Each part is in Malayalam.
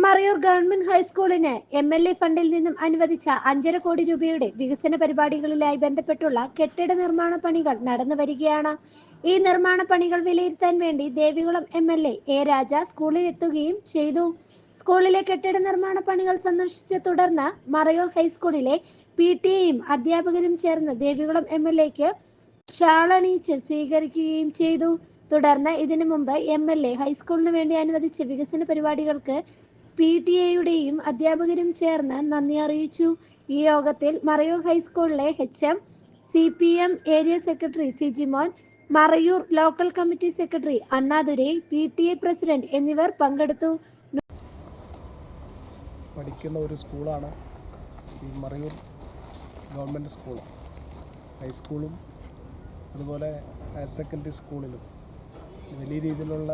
മറയൂർ ഗവൺമെന്റ് ഹൈസ്കൂളിന് MLA ഫണ്ടിൽ നിന്നും അനുവദിച്ച 5.5 കോടി രൂപയുടെ വികസന പരിപാടികളിലായി ബന്ധപ്പെട്ടുള്ള കെട്ടിട നിർമ്മാണ പണികൾ നടന്നു വരികയാണ്. ഈ നിർമ്മാണ പണികൾ വിലയിരുത്താൻ വേണ്ടി ദേവികുളം MLA A. രാജ സ്കൂളിൽ എത്തുകയും ചെയ്തു. സ്കൂളിലെ കെട്ടിട നിർമ്മാണ പണികൾ സന്ദർശിച്ച തുടർന്ന് മറയൂർ ഹൈസ്കൂളിലെ PTA-യും അധ്യാപകരും ചേർന്ന് ദേവികുളം MLA-ക്ക് ഷാളണിയിച്ച് സ്വീകരിക്കുകയും ചെയ്തു. തുടർന്ന് ഇതിനു മുമ്പ് MLA ഹൈസ്കൂളിന് വേണ്ടി അനുവദിച്ച വികസന പരിപാടികൾക്ക് PTA-യുടെയും അധ്യാപകരും ചേർന്ന് നന്ദി അറിയിച്ചു. ഈ യോഗത്തിൽ മറയൂർ ഹൈസ്കൂളിലെ HM, CPM area secretary Sijimon, Marayoor local committee secretary Annadurai, PTA president എന്നിവർ പങ്കെടുത്തു. പഠിക്കുന്ന ഒരു സ്കൂളാണ് ഈ മറയൂർ ഗവൺമെൻറ് സ്കൂൾ. ഹൈസ്കൂളും അതുപോലെ ഹയർ സെക്കൻഡറി സ്കൂളിലും വലിയ രീതിയിലുള്ള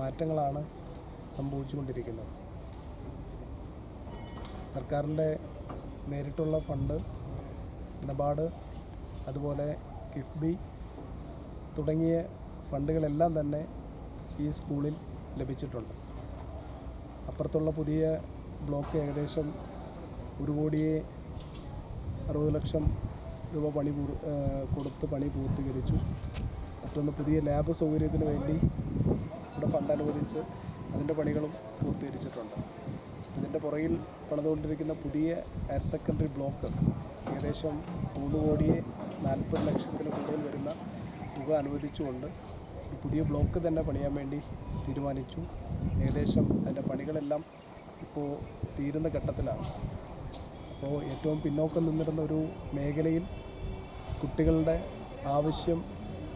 മാറ്റങ്ങളാണ് സംഭവിച്ചുകൊണ്ടിരിക്കുന്നത്. സർക്കാരിൻ്റെ നേരിട്ടുള്ള ഫണ്ട്, നബാർഡ്, അതുപോലെ കിഫ്ബി തുടങ്ങിയ ഫണ്ടുകളെല്ലാം തന്നെ ഈ സ്കൂളിൽ ലഭിച്ചിട്ടുണ്ട്. അപ്പുറത്തുള്ള പുതിയ ബ്ലോക്ക് ഏകദേശം 1,60,00,000 രൂപ കൊടുത്ത് പണി പൂർത്തീകരിച്ചു. മറ്റൊന്ന് പുതിയ ലാബ് സൗകര്യത്തിന് വേണ്ടി ഇവിടെ ഫണ്ട് അനുവദിച്ച് അതിൻ്റെ പണികളും പൂർത്തീകരിച്ചിട്ടുണ്ട്. ഇതിൻ്റെ പുറകിൽ പണിതുകൊണ്ടിരിക്കുന്ന പുതിയ ഹയർ സെക്കൻഡറി ബ്ലോക്ക് ഏകദേശം 3,40,00,000 കൂടുതൽ വരുന്ന തുക അനുവദിച്ചുകൊണ്ട് ഒരു പുതിയ ബ്ലോക്ക് തന്നെ പണിയാൻ വേണ്ടി തീരുമാനിച്ചു. ഏകദേശം അതിൻ്റെ പണികളെല്ലാം ഇപ്പോൾ തീരുന്ന ഘട്ടത്തിലാണ്. അപ്പോൾ ഏറ്റവും പിന്നോക്കം നിന്നിരുന്ന ഒരു മേഖലയിൽ കുട്ടികളുടെ ആവശ്യം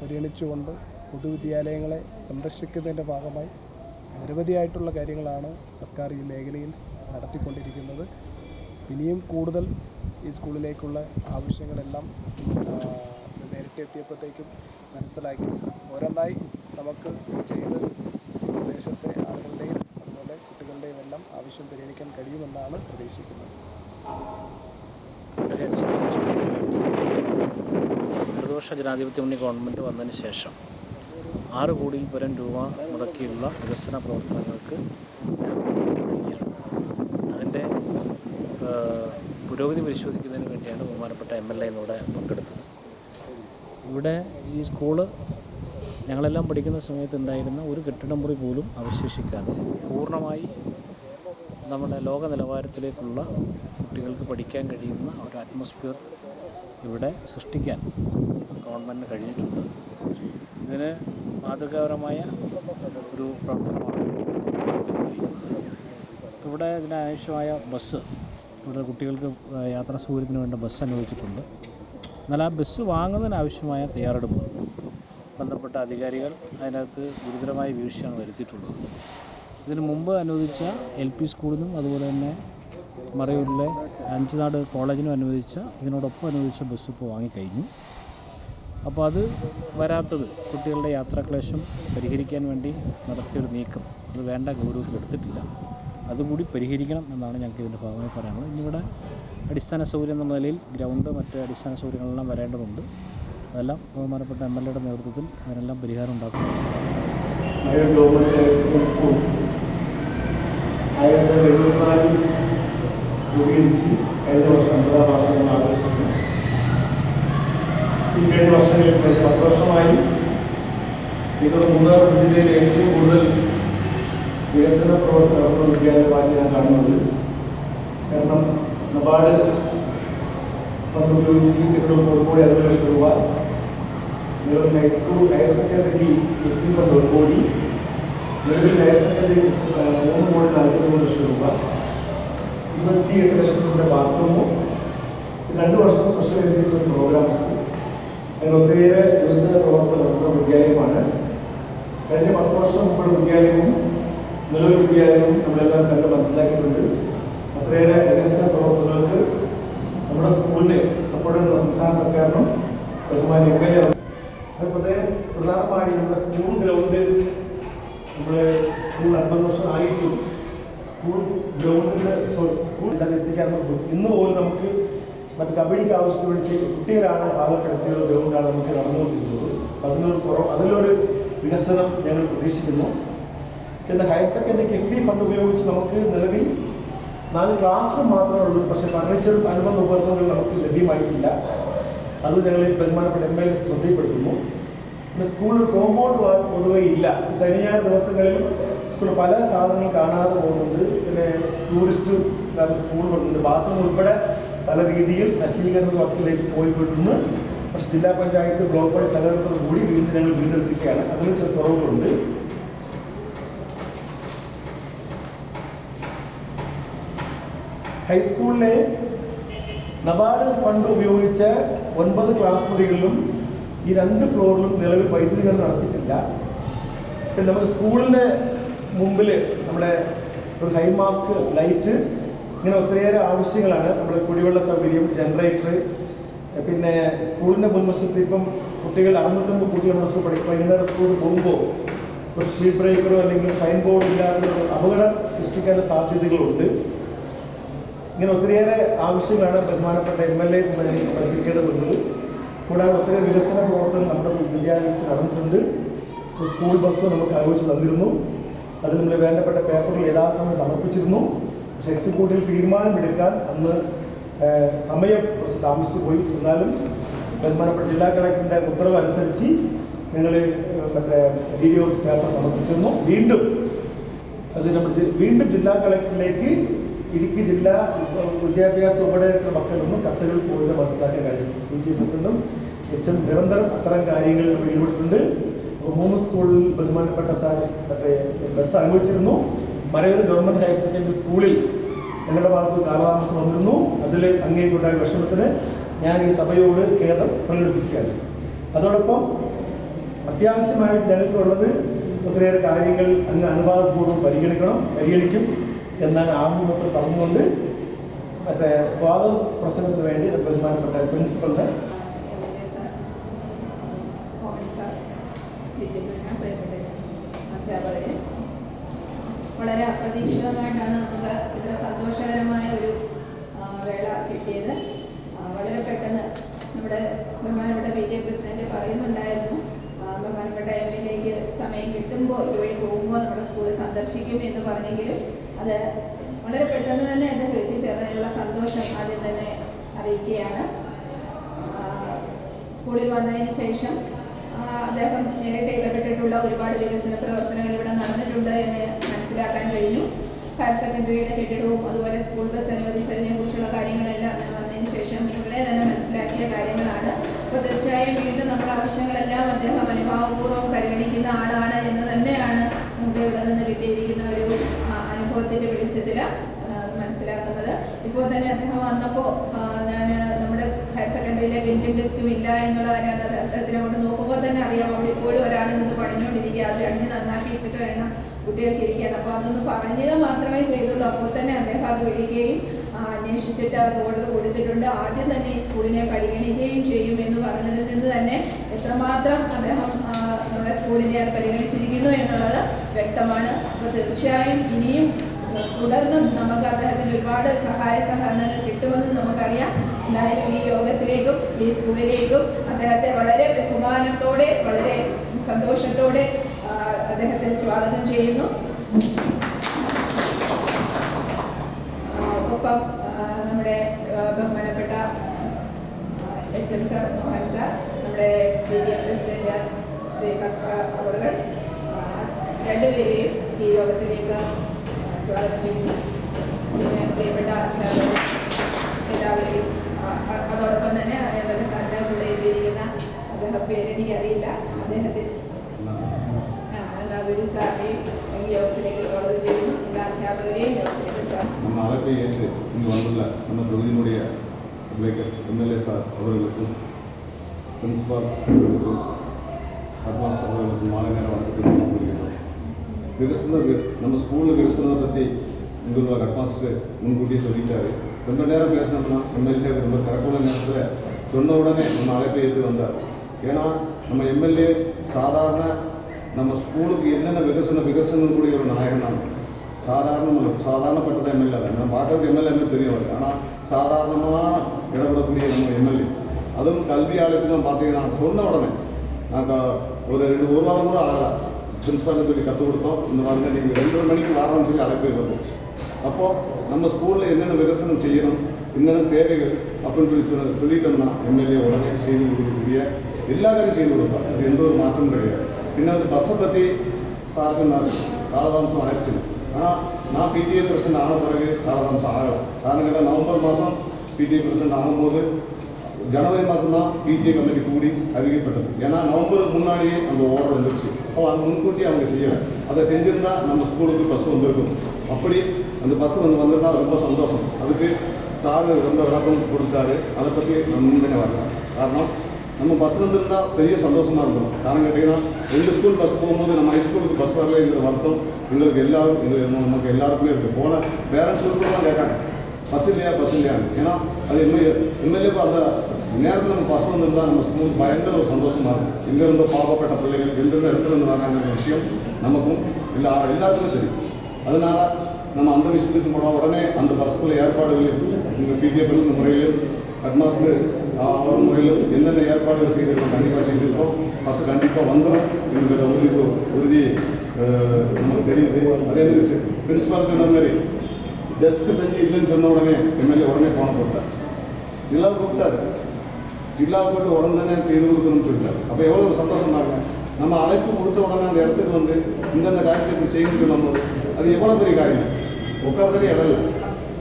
പരിഗണിച്ചുകൊണ്ട് പൊതുവിദ്യാലയങ്ങളെ സംരക്ഷിക്കുന്നതിൻ്റെ ഭാഗമായി നിരവധിയായിട്ടുള്ള കാര്യങ്ങളാണ് സർക്കാർ ഈ മേഖലയിൽ നടത്തിക്കൊണ്ടിരിക്കുന്നത്. ഇനിയും കൂടുതൽ ഈ സ്കൂളിലേക്കുള്ള ആവശ്യങ്ങളെല്ലാം നേരിട്ട് എത്തിയപ്പോഴത്തേക്കും മനസ്സിലാക്കി ഓരോന്നായി നമുക്ക് ചെയ്ത് പ്രദേശത്തെ ആളുകളുടെയും അതുപോലെ കുട്ടികളുടെയും എല്ലാം ആവശ്യം പരിഗണിക്കാൻ കഴിയുമെന്നാണ് പ്രതീക്ഷിക്കുന്നത്. ഇടതുപക്ഷ ജനാധിപത്യ മുന്നണി ഗവൺമെൻറ് വന്നതിന് ശേഷം 6 കോടിയിൽ പരം രൂപ മുടക്കിയുള്ള വികസന പ്രവർത്തനങ്ങൾക്ക് നേതൃത്വം കൊടുക്കുകയാണ്. അതിൻ്റെ പുരോഗതി പരിശോധിക്കുന്നതിന് വേണ്ടിയാണ് ബഹുമാനപ്പെട്ട MLA ഇന്നിവിടെ പങ്കെടുത്തത്. ഇവിടെ ഈ സ്കൂള് ഞങ്ങളെല്ലാം പഠിക്കുന്ന സമയത്ത് ഉണ്ടായിരുന്ന ഒരു കെട്ടിടമുറി പോലും അവശേഷിക്കാതെ പൂർണ്ണമായി നമ്മുടെ ലോക നിലവാരത്തിലേക്കുള്ള കുട്ടികൾക്ക് പഠിക്കാൻ കഴിയുന്ന ഒരു അറ്റ്മോസ്ഫിയർ ഇവിടെ സൃഷ്ടിക്കാൻ ഗവൺമെൻറ്റിന് കഴിഞ്ഞിട്ടുണ്ട്. ഇതിന് മാതൃകാപരമായ ഒരു പ്രവർത്തനമാണ് ഇവിടെ. ഇതിനാവശ്യമായ ബസ്, ഇവിടെ കുട്ടികൾക്ക് യാത്രാ സൗകര്യത്തിന് വേണ്ട ബസ് അനുവദിച്ചിട്ടുണ്ട്. എന്നാൽ ആ ബസ് വാങ്ങുന്നതിനാവശ്യമായ തയ്യാറെടുപ്പ് ബന്ധപ്പെട്ട അധികാരികൾ അതിനകത്ത് ഗുരുതരമായ വീഴ്ചയാണ് വരുത്തിയിട്ടുള്ളത്. ഇതിനു മുമ്പ് അനുവദിച്ച LP സ്കൂളിനും അതുപോലെ തന്നെ മറയൂരിലെ അഞ്ചുനാട് കോളേജിനും ഇതിനോടൊപ്പം അനുവദിച്ച ബസ് ഇപ്പോൾ വാങ്ങിക്കഴിഞ്ഞു. അപ്പോൾ അത് വരാത്തത് കുട്ടികളുടെ യാത്രാക്ലേശം പരിഹരിക്കാൻ വേണ്ടി നടത്തിയൊരു നീക്കം അത് വേണ്ട ഗൗരവത്തിലെടുത്തിട്ടില്ല. അതുകൂടി പരിഹരിക്കണം എന്നാണ് ഞങ്ങൾക്ക് ഇതിൻ്റെ ഭാഗമായി പറയാനുള്ളത്. ഇന്നിവിടെ അടിസ്ഥാന സൗകര്യം എന്ന നിലയിൽ ഗ്രൗണ്ട്, മറ്റ് അടിസ്ഥാന സൗകര്യങ്ങളെല്ലാം വരേണ്ടതുണ്ട്. അതെല്ലാം ബഹുമാനപ്പെട്ട MLA-യുടെ നേതൃത്വത്തിൽ അതിനെല്ലാം പരിഹാരം ഉണ്ടാക്കുന്നു. കഴിഞ്ഞ വർഷം 50-ാം വാർഷികം ആഘോഷിക്കുന്നു. ഈ കഴിഞ്ഞ വർഷങ്ങളിൽ 10 വർഷമായി ഇത് മൂന്നാർ ജില്ലയിൽ ഏറ്റവും കൂടുതൽ വികസന പ്രവർത്തനം നടത്തുന്ന വിദ്യാലയമായി ഞാൻ കാണുന്നത്. കാരണം നബാർഡ് ഫണ്ട് ഉപയോഗിച്ച് ഇതിനോട് 1,60,00,000 രൂപ, നിലവിൽ high school higher secondary KIIFB fund 1 കോടി, നിലവിൽ ഹയർ സെക്കൻഡറി 3,40,00,000 രൂപ, 28 ലക്ഷം രൂപയുടെ ബാത്റൂമും 2 വർഷം സ്പെഷ്യൽ എഡ്യൂക്കേഷൻ പ്രോഗ്രാംസ്, അങ്ങനെ ഒത്തിരിയേറെ വികസന പ്രവർത്തനം നടത്തുന്ന വിദ്യാലയമാണ്. കഴിഞ്ഞ 10 വർഷം മുമ്പുള്ള വിദ്യാലയവും നിലവിൽ വിദ്യാലയവും നമ്മളെല്ലാം കണ്ട് മനസ്സിലാക്കിയിട്ടുണ്ട്. അത്രയേറെ വികസന പ്രവർത്തനങ്ങൾക്ക് നമ്മുടെ സ്കൂളിനെ സപ്പോർട്ട് ചെയ്യുന്ന സംസ്ഥാന സർക്കാരിനും ബഹുമാന്യ MLA. അതുപോലെ പ്രധാനമായി നമ്മുടെ സ്കൂൾ ഗ്രൗണ്ട്, നമ്മുടെ സ്കൂൾ 50 വർഷം ആയിട്ടും സ്കൂൾ ഗ്രൗണ്ടിൻ്റെ സ്കൂൾ ഇല്ലാതെ എത്തിക്കാൻ ഇന്ന് പോലും നമുക്ക് മറ്റ് കബഡിക്ക് ആവശ്യം വിളിച്ച് കുട്ടികളാണ് പാകപ്പെടുത്തിയ ഗ്രൗണ്ടാണ് നമുക്ക് നടന്നുകൊണ്ടിരിക്കുന്നത്. അതിനൊരു വികസനം ഞങ്ങൾ പ്രതീക്ഷിക്കുന്നു. പിന്നെ ഹയർ സെക്കൻഡറി കിഫ്ബി ഫണ്ട് ഉപയോഗിച്ച് നമുക്ക് നിലവിൽ 4 ക്ലാസ് റൂം മാത്രമേ ഉള്ളൂ. പക്ഷേ ഫർണിച്ചറും അനുബന്ധ ഉപകരണങ്ങൾ നമുക്ക് ലഭ്യമായിട്ടില്ല. അത് ഞങ്ങൾ ബഹുമാനപ്പെട്ട MLA ശ്രദ്ധയിൽപ്പെടുത്തുന്നു. പിന്നെ സ്കൂളിൽ കോമ്പൗണ്ട് വാൾ പൊതുവെ ഇല്ല. ശനി ഞായർ ദിവസങ്ങളിൽ സ്കൂളിൽ പല സാധനങ്ങൾ കാണാതെ പോകുന്നുണ്ട്. പിന്നെ ടൂറിസ്റ്റ് സ്കൂൾ വരുന്നുണ്ട്. ബാത്റൂം ഉൾപ്പെടെ പല രീതിയിൽ നശീകരണ വക്കിലേക്ക് പോയിക്കൊണ്ടിരുന്നു. പക്ഷേ ജില്ലാ പഞ്ചായത്ത് ബ്ലോക്ക് വൈസ് സഹകരണത്തോടു കൂടി വീണ്ടും ഞങ്ങൾ വീണ്ടെടുത്തിരിക്കുകയാണ്. അതിന് ചില കുറവുകളുണ്ട്. ഹൈസ്കൂളിലെ നബാർഡ് ഫണ്ട് ഉപയോഗിച്ച 9 ക്ലാസ് മുറികളിലും ഈ 2 ഫ്ലോറിലും നിലവിൽ വൈദ്യുതീകരണം നടത്തിയിട്ടില്ല. പിന്നെ നമുക്ക് സ്കൂളിൻ്റെ മുമ്പിൽ നമ്മുടെ ഒരു ഹൈ മാസ്ക് ലൈറ്റ്, ഇങ്ങനെ ഒത്തിരിയേറെ ആവശ്യങ്ങളാണ്. നമ്മുടെ കുടിവെള്ള സൗകര്യം, ജനറേറ്റർ, പിന്നെ സ്കൂളിൻ്റെ മുൻവശത്ത് ഇപ്പം കുട്ടികൾ 69 കുട്ടികൾ നമ്മുടെ സ്കൂൾ പഠിക്കും. വൈകുന്നേരം സ്കൂളിൽ പോകുമ്പോൾ ഒരു സ്പീഡ് ബ്രേക്കറോ അല്ലെങ്കിൽ ഫൈൻ ബോർഡോ ഇല്ലാത്ത അപകടം സൃഷ്ടിക്കാനുള്ള സാധ്യതകളുണ്ട്. ഇങ്ങനെ ഒത്തിരിയേറെ ആവശ്യങ്ങളാണ് ബഹുമാനപ്പെട്ട MLA സമർപ്പിക്കേണ്ടതുള്ളത്. കൂടാതെ ഒത്തിരി വികസന പ്രവർത്തനം നമ്മുടെ വിദ്യാലയത്തിൽ നടന്നിട്ടുണ്ട്. ഒരു സ്കൂൾ ബസ് നമുക്ക് ആലോചിച്ച് തന്നിരുന്നു. അത് നമ്മൾ വേണ്ടപ്പെട്ട പേപ്പറുകൾ യഥാസമയം സമർപ്പിച്ചിരുന്നു. പക്ഷേ എക്സിക്യൂട്ടീവ് തീരുമാനമെടുക്കാൻ അന്ന് സമയം കുറച്ച് താമസിച്ചു പോയി. എന്നാലും ബഹുമാനപ്പെട്ട ജില്ലാ കളക്ടറിൻ്റെ ഉത്തരവ് അനുസരിച്ച് ഞങ്ങൾ മറ്റേ DDOs പേപ്പർ സമർപ്പിച്ചിരുന്നു. വീണ്ടും ജില്ലാ കളക്ടറിലേക്ക് ഇടുക്കി ജില്ലാ വിദ്യാഭ്യാസ ഉപഡയറക്ടർ പക്കൽ നിന്നും കത്തുകൾ പോയിട്ട് മനസ്സിലാക്കാൻ കഴിയും. DGFSനും HM നിരന്തരം അത്തരം കാര്യങ്ങളിൽ ഈടുപെട്ടിട്ടുണ്ട്. 3 സ്കൂളിൽ ബഹുമാനപ്പെട്ട മറ്റേ ബസ് അനുഭവിച്ചിരുന്നു. മലയോര ഗവൺമെൻറ് ഹയർ സെക്കൻഡറി സ്കൂളിൽ ഞങ്ങളുടെ ഭാഗത്ത് കാലതാമസം വന്നിരുന്നു. അതിൽ അങ്ങേക്കുണ്ടായ വിഷമത്തിന് ഞാൻ ഈ സഭയോട് ഖേദം പ്രകടിപ്പിക്കുകയാണ്. അതോടൊപ്പം അത്യാവശ്യമായിട്ട് ഞങ്ങൾക്കുള്ളത് ഒത്തിരിയേറെ കാര്യങ്ങൾ അങ്ങ് അനുഭാവപൂർവ്വം പരിഗണിക്കും എന്നാണ് ആമുഖത്തിൽ പറഞ്ഞുകൊണ്ട് മറ്റേ സ്വാഗത പ്രസംഗത്തിന് വേണ്ടി ബഹുമാനപ്പെട്ട പ്രിൻസിപ്പലിനെ അധ്യാപകരെ, വളരെ അപ്രതീക്ഷിതമായിട്ടാണ് നമുക്ക് ഇത്ര സന്തോഷകരമായ ഒരു വേള കിട്ടിയത്. വളരെ പെട്ടെന്ന് നമ്മുടെ ബഹുമാനപ്പെട്ട PTA പ്രസിഡന്റ് പറയുന്നുണ്ടായിരുന്നു, ബഹുമാനപ്പെട്ട MLAക്ക് സമയം കിട്ടുമ്പോൾ ഇതുവഴി പോകുമ്പോൾ നമ്മുടെ സ്കൂൾ സന്ദർശിക്കും എന്ന് പറഞ്ഞെങ്കിലും അത് വളരെ പെട്ടെന്ന് തന്നെ അദ്ദേഹം എത്തിച്ചേർന്നതിനുള്ള സന്തോഷം ആദ്യം തന്നെ അറിയിക്കുകയാണ്. സ്കൂളിൽ വന്നതിന് ശേഷം അദ്ദേഹം നേരിട്ട് ഇടപെട്ടിട്ടുള്ള ഒരുപാട് വികസന പ്രവർത്തനങ്ങൾ ഇവിടെ നടന്നിട്ടുണ്ട് എന്ന് മനസ്സിലാക്കാൻ കഴിഞ്ഞു. ഹയർ സെക്കൻഡറിയുടെ കെട്ടിടവും അതുപോലെ സ്കൂൾ ബസ് അനുവദിച്ചതിനെ കുറിച്ചുള്ള കാര്യങ്ങളെല്ലാം വന്നതിന് ശേഷം ഇവിടെ തന്നെ മനസ്സിലാക്കിയ കാര്യങ്ങളാണ്. അപ്പോൾ തീർച്ചയായും വീണ്ടും നമ്മുടെ ആവശ്യങ്ങളെല്ലാം അദ്ദേഹം അനുഭാവപൂർവ്വം പരിഗണിക്കുന്ന ആളാണ് എന്ന് തന്നെയാണ് നമുക്ക് ഇവിടെ നിന്ന് കിട്ടിയിരിക്കുന്ന ഒരു അനുഭവത്തിൻ്റെ വെളിച്ചത്തിൽ മനസ്സിലാക്കുന്നത്. ഇപ്പോൾ തന്നെ അദ്ദേഹം വന്നപ്പോൾ ഞാൻ നമ്മുടെ ഹയർ സെക്കൻഡറിയിലെ ബെഞ്ചും ഡെസ്കും ഇല്ല എന്നുള്ള കാര്യം അദ്ദേഹത്തിനെ കൊണ്ട് നോക്കുമ്പോൾ തന്നെ അറിയാം. അവിടെ ഇപ്പോഴും ഒരാൾ നിന്ന് പണിഞ്ഞുകൊണ്ടിരിക്കുക, അത് അടിഞ്ഞ് നന്നാക്കി ഇട്ടിട്ട് വേണം കുട്ടികൾക്ക് ഇരിക്കാൻ. അപ്പോൾ അതൊന്ന് പറഞ്ഞത് മാത്രമേ ചെയ്തുള്ളൂ. അപ്പോൾ തന്നെ അദ്ദേഹം അത് വിളിക്കുകയും അന്വേഷിച്ചിട്ട് അത് ഓർഡർ കൊടുത്തിട്ടുണ്ട്. ആദ്യം തന്നെ ഈ സ്കൂളിനെ പരിഗണിക്കുകയും ചെയ്യും എന്ന് പറഞ്ഞതിൽ നിന്ന് തന്നെ എത്രമാത്രം അദ്ദേഹം നമ്മുടെ സ്കൂളിനെ പരിഗണിച്ചിരിക്കുന്നു എന്നുള്ളത് വ്യക്തമാണ്. അപ്പോൾ തീർച്ചയായും ഇനിയും തുടർന്നും നമുക്ക് അദ്ദേഹത്തിന് ഒരുപാട് സഹായ സഹകരണങ്ങൾ കിട്ടുമെന്ന് നമുക്കറിയാം. എന്തായാലും ഈ യോഗത്തിലേക്കും ഈ സ്കൂളിലേക്കും അദ്ദേഹത്തെ വളരെ ബഹുമാനത്തോടെ വളരെ സന്തോഷത്തോടെ അദ്ദേഹത്തെ സ്വാഗതം ചെയ്യുന്നു. ഒപ്പം നമ്മുടെ ബഹുമാനപ്പെട്ട HM സാർ, മോഹൻ സാർ, നമ്മുടെ PTA പ്രസിഡന്റ് ശ്രീ കസ്പറ അവറുകൾ രണ്ടുപേരെയും ഈ യോഗത്തിലേക്ക് സ്വാഗതം ചെയ്യുന്നു. പിന്നെ പ്രിയപ്പെട്ട എല്ലാവരെയും അതോടൊപ്പം തന്നെ അതേപോലെ സാറിൻ്റെ കൂടെ എത്തിയിരിക്കുന്ന അദ്ദേഹം പേരെനിക്കറിയില്ല, അദ്ദേഹത്തിന് നഗരി സാറിനെയും ഈ യോഗത്തിലേക്ക് സ്വാഗതം ചെയ്യുന്നു. എല്ലാ അധ്യാപകരെയും യോഗത്തിലേക്ക് സ്വാഗതം. நம்ம அழைப்பை ஏற்று இங்கு வந்துள்ள நம்ம தொகுதியினுடைய MLA சார் அவர்களுக்கும் பிரின்சிபால் அவர்களுக்கும் ஹெட்மாஸ்டர் அவர்களுக்கும் மாலை நேரம் வணக்கத்தை கூறுகிறோம். நம்ம ஸ்கூலில் விகசனத்தை பற்றி இங்குள்ள ஹெட்மாஸ்டர் முன்கூட்டியே சொல்லிட்டாரு. ரொம்ப நேரம் பேசினோம்னா MLA ரொம்ப கரெக்டான நேரத்தில் சொன்ன உடனே நம்ம அழைப்பை ஏற்று வந்தார். ஏன்னா நம்ம MLA சாதாரண நம்ம ஸ்கூலுக்கு என்னென்ன விகசனம் கூடிய ஒரு நாயகன் தான். சாதாரணப்பட்டது MLA தான். நம்ம பார்க்கறதுக்கு MLA தெரியும் அவருக்கு. ஆனால் சாதாரணமாக இடப்படக்கூடிய நம்ம MLA, அதுவும் கல்வி ஆலயத்தில் பார்த்தீங்கன்னா சொன்ன உடனே நாங்கள் ஒரு வாரம் கூட ஆகலை, പ്രിൻസിപ്പാളിനെ சொல்லி கற்று கொடுத்தோம். இந்த மாதிரி நீங்கள் 2:30 மணிக்கு வரணும்னு சொல்லி அழைப்பு வந்துச்சு. அப்போது நம்ம ஸ்கூலில் என்னென்ன விகசனம் செய்யணும், என்னென்ன தேவைகள் அப்படின்னு சொல்லிட்டோம்னா எம்எல்ஏ உடனே செய்து கொடுக்கக்கூடிய எல்லா காரையும் செய்து கொடுப்பார். அது எந்த ஒரு மாற்றமும் கிடையாது. பின்ன வந்து பஸ்ஸை பற்றி சார்ஜுனாரு காலதாமசம் ஆயிடுச்சு. ஆனால் நான் பிடிஏ பிரசிடென்ட் ஆன பிறகு காலதாமசம் ஆகலை. காரணம் கேட்டால் நவம்பர் மாதம் பிடிஏ பிரசிடென்ட் ஆகும்போது ஜனவரி மாதம் தான் பிடிஏ கமிட்டி கூடி அறிவிக்கப்பட்டது. ஏன்னா நவம்பருக்கு முன்னாடியே அந்த ஓர்டர் வந்துருச்சு. அப்போ அது முன்கூட்டி அவங்க செய்யலை. அதை செஞ்சுருந்தா நம்ம ஸ்கூலுக்கு பஸ் வந்திருக்கும். அப்படி அந்த பஸ் வந்திருந்தா ரொம்ப சந்தோஷம். அதுக்கு சார் ரொம்ப விளக்கம் கொடுத்தாரு. அதை பற்றி நான் முன்னே வரல. காரணம் நம்ம பஸ் வந்திருந்தால் பெரிய சந்தோஷமாக இருக்கும். காரணம் கேட்டிங்கன்னா 2 ஸ்கூல் பஸ் போகும்போது நம்ம ஹைஸ்கூலுக்கு பஸ் வரலைங்கிற வருத்தம் எங்களுக்கு நமக்கு எல்லாருக்குமே இருக்குது. போன பேரண்ட்ஸ் தான் கேட்காங்க பஸ் இல்லையா பஸ் இல்லையான்னு. ஏன்னா அது எம்எல்ஏக்கு அந்த நேரத்தில் நம்ம பஸ் வந்திருந்தால் நம்ம ஸ்கூலுக்கு பயங்கர ஒரு சந்தோஷமாக இருக்கும். இங்கேருந்து பாவப்பட்ட பிள்ளைகள் எந்தெந்த இடத்துல இருந்து வராங்கிற விஷயம் நமக்கும் எல்லாருக்குமே தெரியும். அதனால் நம்ம அந்த விஷயத்துக்கு போனால் உடனே அந்த பஸ்ஸுக்குள்ள ஏற்பாடுகள் எங்கள் பிடிஏ பஸ் முறையிலும் ஹெட்மாஸ்டர் அவர் முறையிலும் என்னென்ன ஏற்பாடுகள் செய்திருக்கோம் கண்டிப்பாக செஞ்சுருக்கோம். பஸ் கண்டிப்பாக வந்துடும் என்கிற உறுதி நமக்கு தெரியுது. அதே மாதிரி பிரின்சிபால் சொன்ன மாதிரி டெஸ்க்கு பெஞ்சு இல்லைன்னு சொன்ன உடனே எம்எல்ஏ உடனே போன போட்டார். ஜில்லாவுக்கு கூப்பிட்டாரு. ஜில்லாவுக்கு போட்டு உடனே செய்து கொடுக்கணும்னு சொல்லிட்டார். அப்போ எவ்வளோ சந்தோஷமாக இருங்க. நம்ம அழைப்பு கொடுத்த உடனே அந்த இடத்துக்கு வந்து இந்தந்த காரியத்தை இப்படி செய்யணும்னு சொல்லும்போது அது எவ்வளோ பெரிய காரியம். உட்காரதுக்கு இடம் இல்லை.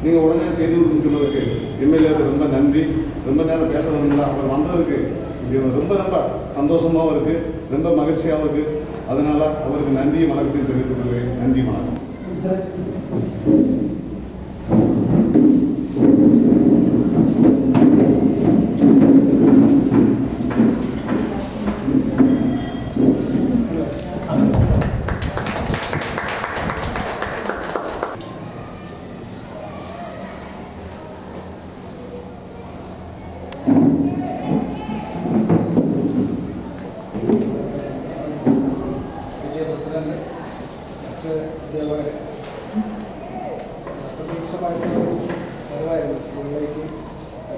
நீங்கள் உடனே செய்து கொடுக்குன்னு சொன்னதுக்கு எம்எல்ஏவுக்கு ரொம்ப நன்றி. ரொம்ப நேரம் பேச வேணுங்களா அவர் வந்ததுக்கு ரொம்ப ரொம்ப சந்தோஷமாகவும் இருக்குது, ரொம்ப மகிழ்ச்சியாகவும் இருக்குது. அதனால் அவருக்கு நன்றியும் வணக்கத்தையும் தெரிவித்துக் கொள்வேன். நன்றி, வணக்கம். മറ്റ് അധ്യാപകരെ പ്രതീക്ഷമായിട്ടുള്ള വരവായിരുന്നു സ്കൂളിലേക്ക്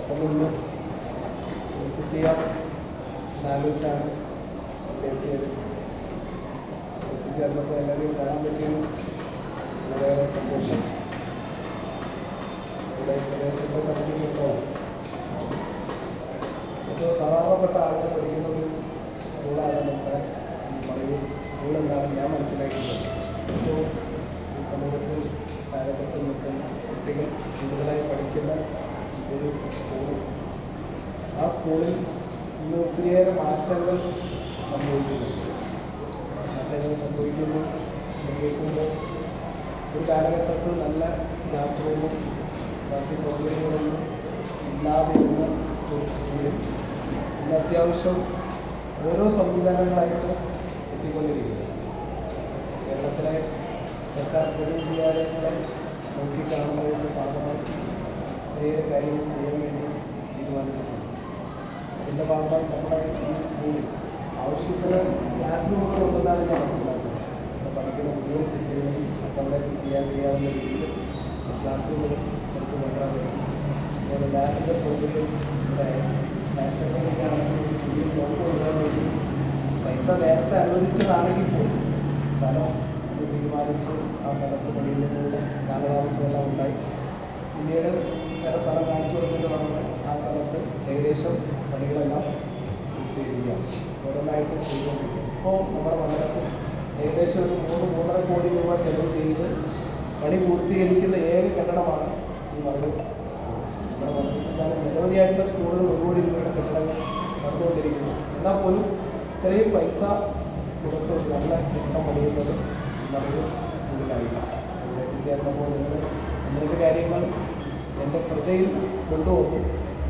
പെട്ടെന്ന് വിസിറ്റ് ചെയ്യാൻ ആലോചിച്ചാണ് എത്തിയത്. എത്തിച്ചേർന്നപ്പോൾ എല്ലാവരെയും കാണാൻ പറ്റിയത് വളരെയേറെ സന്തോഷം. ഇവിടെ പ്രദേശത്തെ സംബന്ധിച്ചിടത്തോളം ഏറ്റവും സാധാരണപ്പെട്ട ആളുകൾ പഠിക്കുന്ന ഒരു സ്കൂളാണ് നമ്മുടെ പറയൂർ സ്കൂളെന്നാണ് ഞാൻ മനസ്സിലാക്കുന്നത്. ഇപ്പോൾ ഈ സമൂഹത്തിൽ കാലഘട്ടത്തിൽ നിൽക്കുന്ന കുട്ടികൾ കൂടുതലായി പഠിക്കുന്ന ഒരു സ്കൂൾ. ആ സ്കൂളിൽ ഇന്ന് ഒത്തിരിയേറെ മാറ്റങ്ങൾ സംഭവിക്കുന്നു കേൾക്കുമ്പോൾ ഒരു കാലഘട്ടത്തിൽ നല്ല ക്ലാസ് റൂമും ബാക്കി സൗകര്യങ്ങളൊന്നും ഇല്ലാതിരുന്ന ഒരു സ്കൂളിൽ ഇന്ന് അത്യാവശ്യം ഓരോ സംവിധാനങ്ങളായിട്ട് എത്തിക്കൊണ്ടിരിക്കുന്നത്. കേരളത്തിലെ സർക്കാർ പൊതുവിദ്യാലയങ്ങളെ നോക്കിക്കാണുന്നതിൻ്റെ ഭാഗമായി ഒത്തിരിയേറെ കാര്യങ്ങൾ ചെയ്യാൻ വേണ്ടി തീരുമാനിച്ചിട്ടുണ്ട്. അതിൻ്റെ ഭാഗമായി നമ്മുടെ ഈ സ്കൂളിൽ ആവശ്യത്തിന് ക്ലാസ് റൂമുകൾ ഉണ്ടെന്നാണ് ഞാൻ മനസ്സിലാക്കുന്നത്. ഇവിടെ പഠിക്കുന്ന മുഴുവൻ കുട്ടികളും തങ്ങളേക്ക് ചെയ്യാൻ കഴിയാവുന്ന രീതിയിൽ ക്ലാസ് റൂമുകൾ നമുക്ക് കൊണ്ടുവരാൻ കഴിയും. അതുപോലെ ലാബിൻ്റെ സൗകര്യം ഇവിടെ ഹയർ സെക്കൻഡറിക്കാണെങ്കിൽ പുതിയ ബ്ലോക്ക് കൊണ്ടുവരാൻ വേണ്ടി പൈസ നേരത്തെ അനുവദിച്ചതാണെങ്കിൽ പോലും സ്ഥലം തീരുമാനിച്ച് ആ സ്ഥലത്ത് പണിയുന്നതിനുള്ള കാലതാമസമെല്ലാം ഉണ്ടായി. പിന്നീട് വേറെ സ്ഥലം കാണിച്ചു കൊടുത്തിട്ട് നമ്മൾ ആ സ്ഥലത്ത് ഏകദേശം പണികളെല്ലാം പൂർത്തീകരിക്കുകയാണ്. ഓരോന്നായിട്ട് ചെയ്തുകൊണ്ടിരിക്കുക. ഇപ്പോൾ നമ്മുടെ മണ്ഡലത്തിൽ ഏകദേശം ഒരു 3-3.5 കോടി രൂപ ചെലവ് ചെയ്ത് പണി പൂർത്തീകരിക്കുന്ന ഏക കെട്ടിടമാണ് ഈ മണ്ഡലം സ്കൂൾ. നമ്മുടെ മണ്ഡലത്തിൽ നിരവധിയായിട്ടുള്ള സ്കൂളുകൾ 1 കോടി രൂപയുടെ കെട്ടിടങ്ങൾ നടന്നുകൊണ്ടിരിക്കുന്നു. എന്നാൽ പോലും ഇത്രയും പൈസ കൊടുത്ത് നല്ല കെട്ടിടം പണിയുന്നത് നമ്മുടെ സ്കൂളിലായില്ല. അവിടെ എത്തിച്ചേർന്നപ്പോൾ നിങ്ങൾക്ക് കാര്യങ്ങൾ എൻ്റെ ശ്രദ്ധയിൽ കൊണ്ടുവന്നു.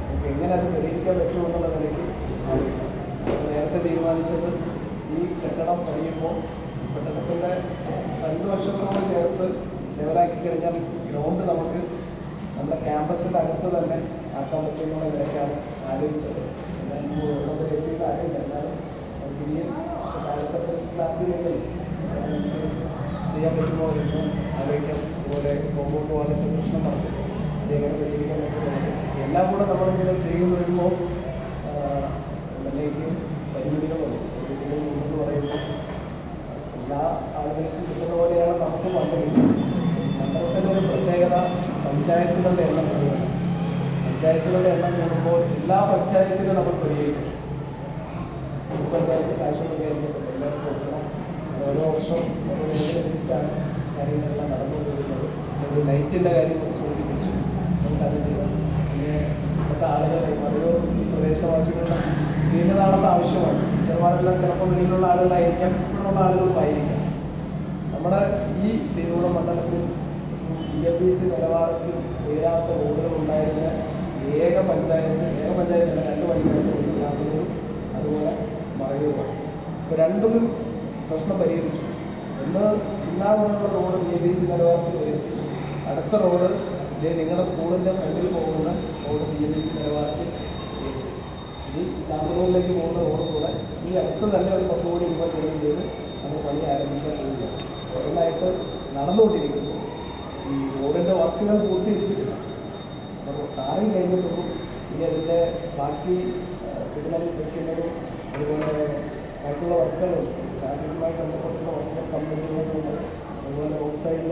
നമുക്ക് എങ്ങനെ അത് പരിഹരിക്കാൻ പറ്റുമെന്നുള്ള നിലയ്ക്ക് നേരത്തെ തീരുമാനിച്ചത് ഈ കെട്ടിടം പണിയുമ്പോൾ കെട്ടിടത്തിൻ്റെ 2 വർഷത്തോളം ചേർത്ത് ലെവലാക്കി കഴിഞ്ഞാൽ ഗ്രൗണ്ട് നമുക്ക് നമ്മുടെ ക്യാമ്പസിൻ്റെ അകത്ത് തന്നെ ആക്കാൻ പറ്റുമെന്നുള്ള നിലയ്ക്കാണ് ആലോചിച്ചത്. നമ്മൾ എത്തിയത് അറിയില്ല. എന്നാലും ഇനിയും കാലഘട്ടത്തിൽ ക്ലാസ്സുകളിൽ അനുസരിച്ച് ചെയ്യാൻ പറ്റുമോ എന്ന് ആലോചിക്കാം. അതുപോലെ കോമ്പൗണ്ട് വാളിൻ്റെ പ്രശ്നം പറഞ്ഞു, അതെങ്ങനെ പരിഹരിക്കാൻ പറ്റുന്നുണ്ട്. എല്ലാം കൂടെ നമ്മളിങ്ങനെ ചെയ്യുന്ന വരുമ്പോൾ അതിലേക്ക് പരിമിതികളുണ്ട്. പരിമിതികൾ ഉണ്ടെന്ന് പറയുമ്പോൾ എല്ലാ ആളുകൾക്കും കിട്ടുന്ന പോലെയാണ് നമുക്ക് മണ്ഡലം. മണ്ഡലത്തിൻ്റെ ഒരു പ്രത്യേകത പഞ്ചായത്തുകളുടെ എണ്ണം കൂടുകയാണ്. പഞ്ചായത്തുകളുടെ എണ്ണം കൂടുമ്പോൾ എല്ലാ പഞ്ചായത്തിലും നമ്മൾ പരിഹരിക്കും. പഞ്ചായത്ത് കാശുള്ള കാര്യങ്ങൾ എല്ലാവർക്കും കൊടുക്കണം. ഓരോ വർഷം ഓരോ മേഖല തിരിച്ചാണ് കാര്യങ്ങളെല്ലാം നടന്നുകൊണ്ടിരിക്കുന്നത്. ഒരു ലൈറ്റിൻ്റെ കാര്യം സൂചിപ്പിച്ചു, നമുക്കത് ചെയ്യാം. പിന്നെ ഇപ്പോഴത്തെ ആളുകളെ മലയോര പ്രദേശവാസികളുടെ ദീർഘനാളത്തെ ആവശ്യമാണ്. ടീച്ചർമാരെല്ലാം ചിലപ്പോൾ വീട്ടിലുള്ള ആളുകളായിരിക്കാം, ഇവിടെയുള്ള ആളുകളുമായിരിക്കാം. നമ്മുടെ ഈ തിരൂർ മണ്ഡലത്തിൽ ELBC നിലവാരത്തിൽ ഉയരാത്ത റോഡുകൾ ഉണ്ടായിരുന്ന ഏക പഞ്ചായത്തല്ല, 2 പഞ്ചായത്ത് ഗ്രാമീണവും അതുപോലെ മറയൂരാണ്. ഇപ്പോൾ രണ്ടും പ്രശ്നം പരിഹരിച്ചു. ഒന്ന് ചിന്നാകുന്നുള്ള റോഡ് ELBC നിലവാരത്തിൽ ഉയർത്തി, അടുത്ത റോഡ് നിങ്ങളുടെ സ്കൂളിൻ്റെ ഫ്രണ്ടിൽ പോകുന്ന റോഡ് ELBC നിലവാരത്തിൽ ഉയർത്തി. ഈ ഗ്രാമീണയിലേക്ക് പോകുന്ന റോഡ് കൂടെ ഈ അടുത്ത് തന്നെ ഒരു 10 കോടി രൂപ ചെലവ് ചെയ്ത് നമ്മൾ പണി ആരംഭിക്കാൻ പോവുകയാണ്. ഓരോന്നായിട്ട് നടന്നുകൊണ്ടിരിക്കുന്നു. ഈ റോഡിൻ്റെ വർക്കുകൾ പൂർത്തീകരിച്ചിട്ടില്ല. അപ്പോൾ ടാറിങ് കഴിഞ്ഞിട്ടുള്ളൂ. ഇനി അതിൻ്റെ ബാക്കി സിഗ്നൽ വയ്ക്കുന്നതും അതുപോലെ ബാക്കിയുള്ള വർക്കുകളും ട്രാഫിക്കുമായി ബന്ധപ്പെട്ടുള്ള വർക്കുകൾ കംപ്ലീറ്റ് ചെയ്യുന്നുണ്ട്. അതുപോലെ റോഡ് സൈഡിൽ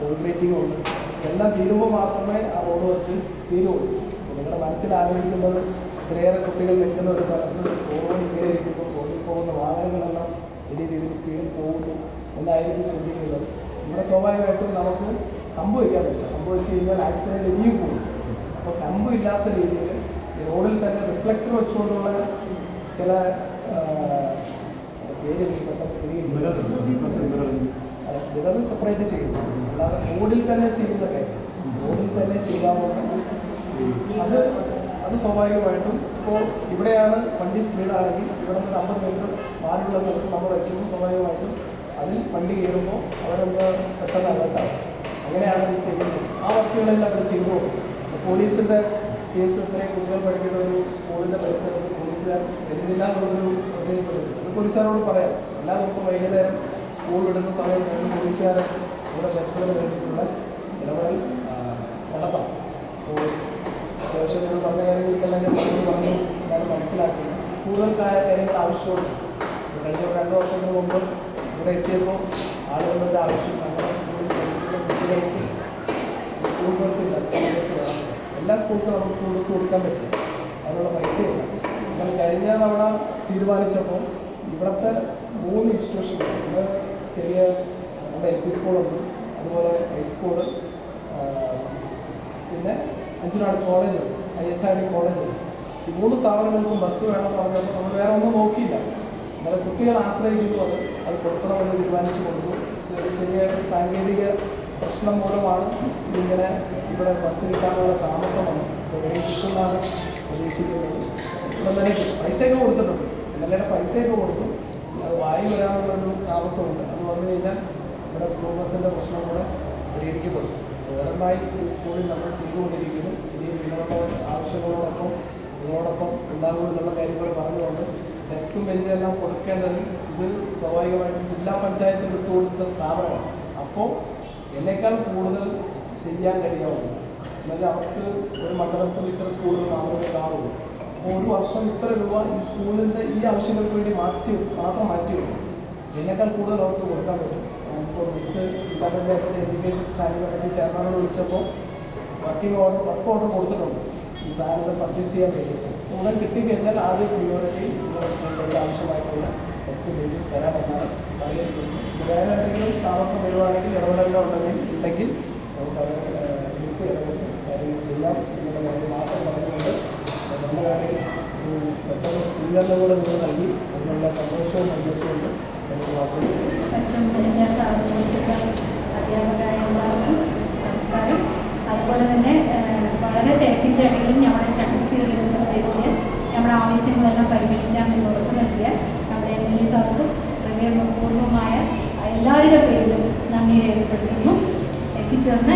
കോൺക്രീറ്റിംഗ് ഉണ്ട്. ഇതെല്ലാം തീരുമ്പോൾ മാത്രമേ ആ റോഡ് വർക്ക് തീരുള്ളൂ. നിങ്ങളുടെ മനസ്സിൽ ആലോചിക്കുന്നത് ഇത്രയേറെ കുട്ടികൾ നിൽക്കുന്ന ഒരു സ്ഥലത്ത് റോഡ് ഇങ്ങനെ ഇരിക്കുമ്പോൾ റോഡിൽ പോകുന്ന വാഹനങ്ങളെല്ലാം വലിയ രീതിയിൽ സ്പീഡിൽ പോകുന്നു എന്നായിരിക്കും ചിന്തിക്കുന്നത്. ഇവിടെ സ്വാഭാവികമായിട്ടും നമുക്ക് കമ്പ് വയ്ക്കാൻ പറ്റില്ല. കമ്പ് വെച്ച് കഴിഞ്ഞാൽ ആക്സിഡൻറ്റ് ഇനിയും കൂടും. അപ്പോൾ കമ്പ് ഇല്ലാത്ത രീതിയിൽ ഈ റോഡിൽ തന്നെ റിഫ്ലക്ടർ വെച്ചുകൊണ്ടുള്ള ചില മിറർ സെപ്പറേറ്റ് ചെയ്യുന്നു. അല്ലാതെ റോഡിൽ തന്നെ ചെയ്യുന്ന കാര്യം റോഡിൽ തന്നെ ചെയ്യാവുന്ന അത് സ്വാഭാവികമായിട്ടും ഇപ്പോൾ ഇവിടെയാണ് വണ്ടി സ്പീഡാണെങ്കിൽ ഇവിടെ നിന്ന് 50 മീറ്റർ മാറിയുള്ള സ്ഥലത്ത് നമ്മൾ വയ്ക്കുമ്പോൾ സ്വാഭാവികമായിട്ടും അതിൽ വണ്ടി കയറുമ്പോൾ അവരൊന്ന് പെട്ടെന്ന് അലർട്ടാവും. അങ്ങനെയാണ് ഇത് ചെയ്യുന്നത്. ആ വർക്കുകളെല്ലാം അവർ ചെയ്തു. പോലീസിൻ്റെ കേസ് ഇത്രയും കുട്ടികൾ പഠിക്കുന്ന ഒരു സ്കൂളിൻ്റെ പരിസരത്ത് പോലീസുകാർ വരുന്നില്ല എന്നുള്ളൊരു ശ്രദ്ധയിൽപ്പെടുന്നു. അത് പോലീസുകാരോട് പറയാം. എല്ലാ ദിവസവും വൈകുന്നേരം സ്കൂൾ വിടുന്ന സമയം പോലീസുകാർ ഇവിടെ ജനത്തിന് വേണ്ടിയിട്ടുള്ള ഇടപെടൽ നടത്താം. അപ്പോൾ അത്യാവശ്യം നിങ്ങൾ പറഞ്ഞ കാര്യങ്ങൾക്കെല്ലാം ഞാൻ പറഞ്ഞു ഞാൻ മനസ്സിലാക്കുന്നത് കൂടുതൽ കാര്യങ്ങൾ ആവശ്യമുണ്ട്. കഴിഞ്ഞ 2 വർഷത്തിന് മുമ്പ് ഇവിടെ എത്തിയപ്പോൾ ആളുകളുടെ ഒരു ആവശ്യം നമ്മുടെ സ്കൂളിൽ പഠിക്കുന്ന കുട്ടികൾക്ക് സ്കൂൾ ബസ്സില്ല. സ്കൂൾ ബസ് വേണം. എല്ലാ സ്കൂൾക്കും നമുക്ക് സ്കൂൾ ബസ് കൊടുക്കാൻ പറ്റില്ല, അതിനുള്ള പൈസയില്ല. എന്നാൽ കഴിഞ്ഞ തവണ തീരുമാനിച്ചപ്പോൾ ഇവിടുത്തെ 3 ഇൻസ്റ്റിറ്റ്യൂഷനുകൾ, ഇവിടെ ചെറിയ നമ്മുടെ LP സ്കൂളുണ്ട്, അതുപോലെ ഹൈസ്കൂള്, പിന്നെ അഞ്ചുനാട് കോളേജുണ്ട്, IHRD കോളേജുണ്ട്. ഈ 3 സ്ഥാപനങ്ങൾക്കും ബസ് വേണമെന്ന് പറഞ്ഞപ്പോൾ നമ്മൾ വേറെ ഒന്നും നോക്കിയില്ല. നമ്മുടെ കുട്ടികൾ ആശ്രയിക്കുന്നത് അത് കൊടുക്കണമെന്ന് തീരുമാനിച്ചു കൊടുത്തു. ചെറിയ സാങ്കേതിക പ്രശ്നം മൂലമാണ് ഇതിങ്ങനെ ഇവിടെ ബസ് കിട്ടാനുള്ള താമസമാണ്. എവിടെയും കിട്ടുന്നതാണ് പ്രതീക്ഷിക്കുന്നത്. ഇവിടെ തന്നെ പൈസയൊക്കെ കൊടുത്തിട്ടുണ്ട്, MLA പൈസയൊക്കെ കൊടുത്തു. അത് വായി വരാനുള്ളൊരു താമസമുണ്ട്. അത് വന്നു കഴിഞ്ഞാൽ ഇവിടെ സ്കൂൾ ബസ്സിൻ്റെ പ്രശ്നം കൂടെ പരിഹരിക്കപ്പെടും. ഓരോന്നായി ഈ സ്കൂളിൽ നമ്മൾ ചെയ്തുകൊണ്ടിരിക്കുന്നു. ഇനി നിങ്ങളുടെ ആവശ്യങ്ങളോടൊപ്പം നിങ്ങളോടൊപ്പം ഉണ്ടാകുമെന്നുള്ള കാര്യങ്ങൾ പറഞ്ഞുകൊണ്ട് ഡെസ്കും ബെഞ്ചെല്ലാം കൊടുക്കേണ്ടത് ഇത് സ്വാഭാവികമായിട്ടും ജില്ലാ പഞ്ചായത്ത് വിട്ടുകൊടുത്ത സ്ഥാപനമാണ്. അപ്പോൾ എന്നേക്കാൾ കൂടുതൽ ചെയ്യാൻ കഴിയാവുന്നു. എന്നാൽ അവർക്ക് ഒരു മണ്ഡലത്തിൽ ഇത്ര സ്കൂളുകൾ മാത്രമേ കാണുള്ളൂ. അപ്പോൾ ഒരു വർഷം ഇത്ര രൂപ ഈ സ്കൂളിൻ്റെ ഈ ആവശ്യങ്ങൾക്ക് വേണ്ടി മാത്രം മാറ്റിവെക്കും. എന്നേക്കാൾ കൂടുതൽ അവർക്ക് കൊടുക്കാൻ പറ്റും. ഇപ്പോൾ വിളിച്ച് ജില്ലാ പഞ്ചായത്തിൻ്റെ എഡ്യൂക്കേഷൻ സ്റ്റാൻഡിംഗ് കമ്മിറ്റി ചെയർമാനോട് വിളിച്ചപ്പോൾ വർക്ക് ഓർഡർ കൊടുത്തിട്ടുണ്ട് ഈ സാധനങ്ങൾ പർച്ചേസ് ചെയ്യാൻ വേണ്ടിയിട്ട്. ഉടൻ കിട്ടിക്കഴിഞ്ഞാൽ ആദ്യ പ്രിയോറിറ്റി നിങ്ങളുടെ സ്കൂളിലേക്ക് ആവശ്യമായിട്ടുള്ള ടെസ്റ്റ് ബേജ് തരാമെന്നാണ് പറഞ്ഞിരിക്കുന്നത്. വേറെ എന്തെങ്കിലും താമസം വരുവാണെങ്കിൽ ഇടപെടലുകൾ ഉണ്ടെങ്കിൽ നമുക്ക് അത് വിളിച്ച് ഇടപെട്ട് കാര്യങ്ങൾ ചെയ്യാം എന്നുള്ള കാര്യം മാത്രം പറഞ്ഞുകൊണ്ട് നമ്മുടെ കാര്യം പെട്ടെന്ന് സ്വീകരണങ്ങൾ നിങ്ങൾ നൽകി അതിനുള്ള സന്തോഷവും നിർമ്മിച്ചുകൊണ്ട് നമുക്ക് വാക്കുകൾ. അധ്യാപകരായ എല്ലാവർക്കും നമസ്കാരം. അതുപോലെ തന്നെ വളരെ തിരക്കിൻ്റെ ഇടയിലും ഞങ്ങളെ ക്ഷണിച്ച് സ്വീകരിച്ചതിലേക്ക് നമ്മുടെ ആവശ്യങ്ങളെല്ലാം പരിഗണിക്കാമെന്ന് ഉറപ്പ് നൽകിയ നമ്മുടെ MLA സാർക്ക് ഹൃദയപൂർവ്വമായ എല്ലാവരുടെ പേരിലും നന്ദി രേഖപ്പെടുത്തുന്നു. എത്തിച്ചേർന്ന